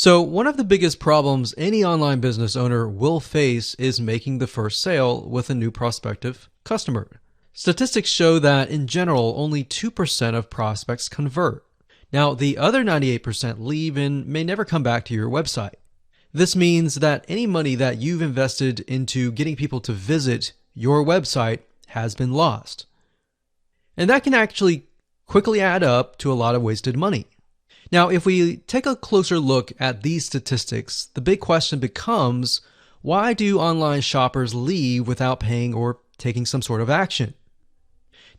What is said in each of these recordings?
So one of the biggest problems any online business owner will face is making the first sale with a new prospective customer. Statistics show that in general, only 2% of prospects convert. Now, the other 98% leave and may never come back to your website. This means that any money that you've invested into getting people to visit your website has been lost. And that can actually quickly add up to a lot of wasted money. Now, if we take a closer look at these statistics, the big question becomes, why do online shoppers leave without paying or taking some sort of action?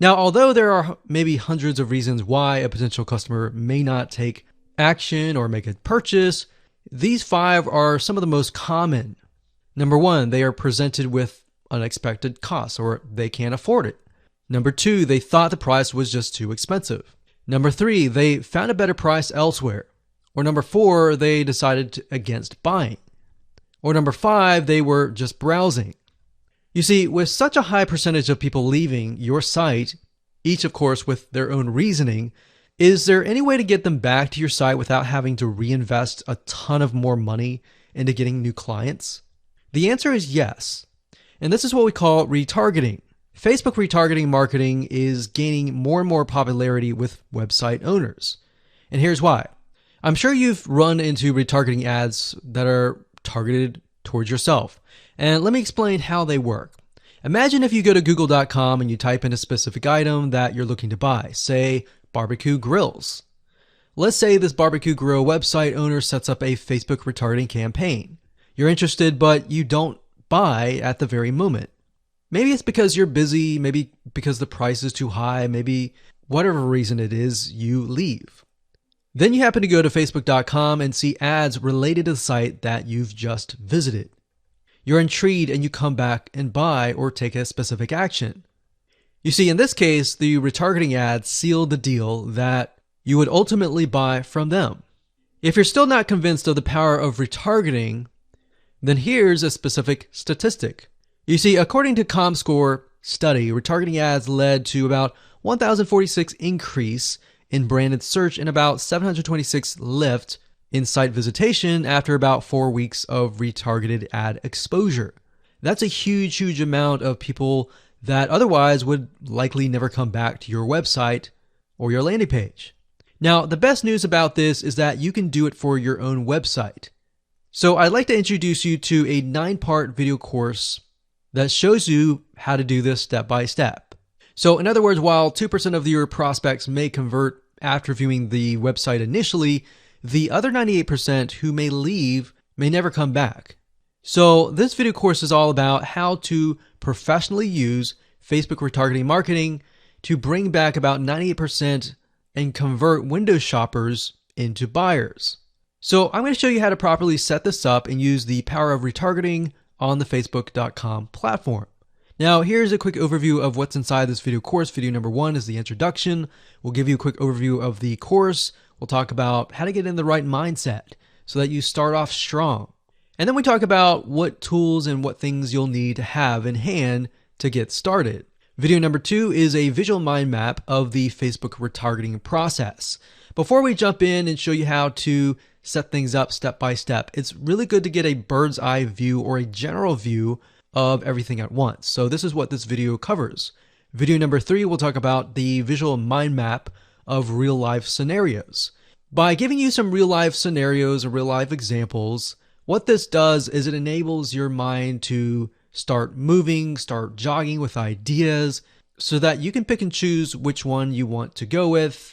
Now, although there are maybe hundreds of reasons why a potential customer may not take action or make a purchase, these 5 are some of the most common. Number 1, they are presented with unexpected costs or they can't afford it. Number 2, they thought the price was just too expensive. Number 3, they found a better price elsewhere. Or number 4, they decided against buying. Or number 5, they were just browsing. You see, with such a high percentage of people leaving your site, each of course with their own reasoning, is there any way to get them back to your site without having to reinvest a ton of more money into getting new clients? The answer is yes. And this is what we call retargeting. Facebook retargeting marketing is gaining more and more popularity with website owners. And here's why. I'm sure you've run into retargeting ads that are targeted towards yourself. And let me explain how they work. Imagine if you go to google.com and you type in a specific item that you're looking to buy, say barbecue grills. Let's say this barbecue grill website owner sets up a Facebook retargeting campaign. You're interested, but you don't buy at the very moment. Maybe it's because you're busy, maybe because the price is too high, maybe whatever reason it is, you leave. Then you happen to go to facebook.com and see ads related to the site that you've just visited. You're intrigued and you come back and buy or take a specific action. You see, in this case, the retargeting ads sealed the deal that you would ultimately buy from them. If you're still not convinced of the power of retargeting, then here's a specific statistic. You see, according to ComScore study, retargeting ads led to about 1,046 increase in branded search and about 726 lift in site visitation after about 4 weeks of retargeted ad exposure. That's a huge amount of people that otherwise would likely never come back to your website or your landing page. Now, the best news about this is that you can do it for your own website. So I'd like to introduce you to a 9-part video course that shows you how to do this step by step. So in other words, while 2% of your prospects may convert after viewing the website initially, the other 98% who may leave may never come back. So this video course is all about how to professionally use Facebook retargeting marketing to bring back about 98% and convert window shoppers into buyers. So I'm going to show you how to properly set this up and use the power of retargeting on the facebook.com platform. Now, here's a quick overview of what's inside this video course. Video number 1 is the introduction. We'll give you a quick overview of the course. We'll talk about how to get in the right mindset so that you start off strong. And then we talk about what tools and what things you'll need to have in hand to get started. Video number 2 is a visual mind map of the Facebook retargeting process. Before we jump in and show you how to set things up step by step, it's really good to get a bird's eye view or a general view of everything at once. So this is what this video covers. Video number 3 will talk about the visual mind map of real life scenarios. By giving you some real life scenarios or real life examples, what this does is it enables your mind to start moving, start jogging with ideas so that you can pick and choose which one you want to go with,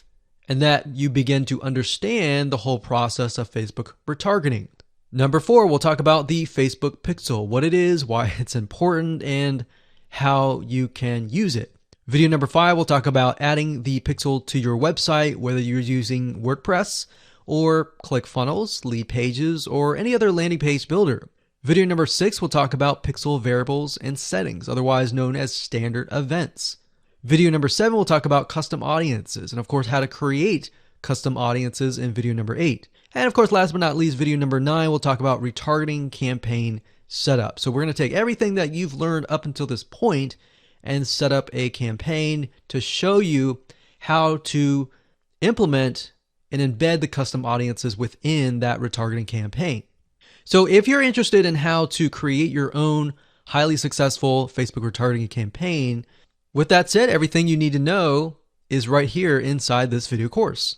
and that you begin to understand the whole process of Facebook retargeting. Number 4, we'll talk about the Facebook pixel, what it is, why it's important, and how you can use it. Video number 5, we'll talk about adding the pixel to your website, whether you're using WordPress or ClickFunnels, Lead Pages, or any other landing page builder. Video number 6, we'll talk about pixel variables and settings, otherwise known as standard events. Video number 7, we'll talk about custom audiences and of course how to create custom audiences in video number 8. And of course, last but not least, video number 9, we'll talk about retargeting campaign setup. So we're going to take everything that you've learned up until this point and set up a campaign to show you how to implement and embed the custom audiences within that retargeting campaign. So if you're interested in how to create your own highly successful Facebook retargeting campaign, with that said, everything you need to know is right here inside this video course.